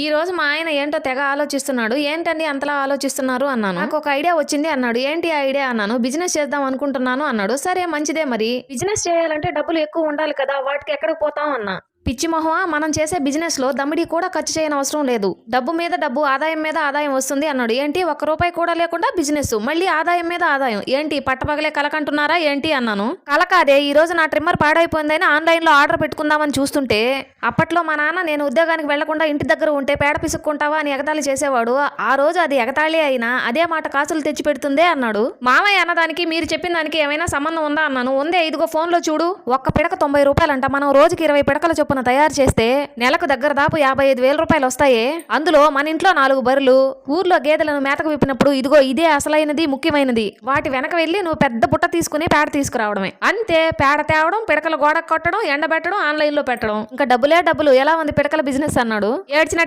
ఈ రోజు మా ఆయన ఏంటో తెగ ఆలోచిస్తున్నాడు. ఏంటండి అంతలా ఆలోచిస్తున్నారు అన్నాను. నాకు ఒక ఐడియా వచ్చింది అన్నాడు. ఏంటి ఆ ఐడియా అన్నాను. బిజినెస్ చేద్దాం అనుకుంటున్నాను అన్నాడు. సరే మంచిదే మరి. బిజినెస్ చేయాలంటే డబ్బులు ఎక్కువ ఉండాలి కదా, వాటికి ఎక్కడికి పోతాం అన్నా. పిచ్చి మొహమా, మనం చేసే బిజినెస్ లో దమ్మిడి కూడా ఖర్చు చేయనవసరం లేదు. డబ్బు మీద డబ్బు, ఆదాయం మీద ఆదాయం వస్తుంది అన్నాడు. ఏంటి, ఒక్క రూపాయి కూడా లేకుండా బిజినెస్, మళ్ళీ ఆదాయం మీద ఆదాయం ఏంటి, పట్టపగలే కలకంటున్నారా ఏంటి అన్నాను. కల కాదే, ఈ రోజు నా ట్రిమ్మర్ పాడైపోయిందని ఆన్లైన్ లో ఆర్డర్ పెట్టుకుందామని చూస్తుంటే అప్పట్లో మా నాన్న నేను ఉద్యోగానికి వెళ్లకుండా ఇంటి దగ్గర ఉంటే పేడ పిసుక్కుంటావా అని ఎగతాళి చేసేవాడు. ఆ రోజు అది ఎగతాళి అయినా అదే మాట కాసులు తెచ్చి పెడుతుందే అన్నాడు. మామయ్య అన్నదానికి మీరు చెప్పిన దానికి ఏమైనా సంబంధం ఉందా అన్నాను. ఉందే, ఇదిగో ఫోన్ లో చూడు. ఒక్క పిడక 90 రూపాయలంట. మనం రోజుకి 20 పిడకల చొప్పున తయారు చేస్తే నెలకు దగ్గర దాపు 55,000 రూపాయలు వస్తాయి. అందులో మన ఇంట్లో 4 బర్రెలు, ఊర్లో గేదెలను మేతకు విప్పినప్పుడు ఇదిగో ఇదే అసలైనది, ముఖ్యమైనది. వాటి వెనక వెళ్ళి నువ్వు పెద్ద బుట్ట తీసుకుని పేడ తీసుకురావడమే అంతే. పేడ తేవడం, పిడకలు గోడ కొట్టడం, ఎండబెట్టడం, ఆన్లైన్ లో పెట్టడం, ఇంకా డబ్బులే డబ్బులు. ఎలా ఉంది పిడకల బిజినెస్ అన్నాడు. ఏడ్చినట్టే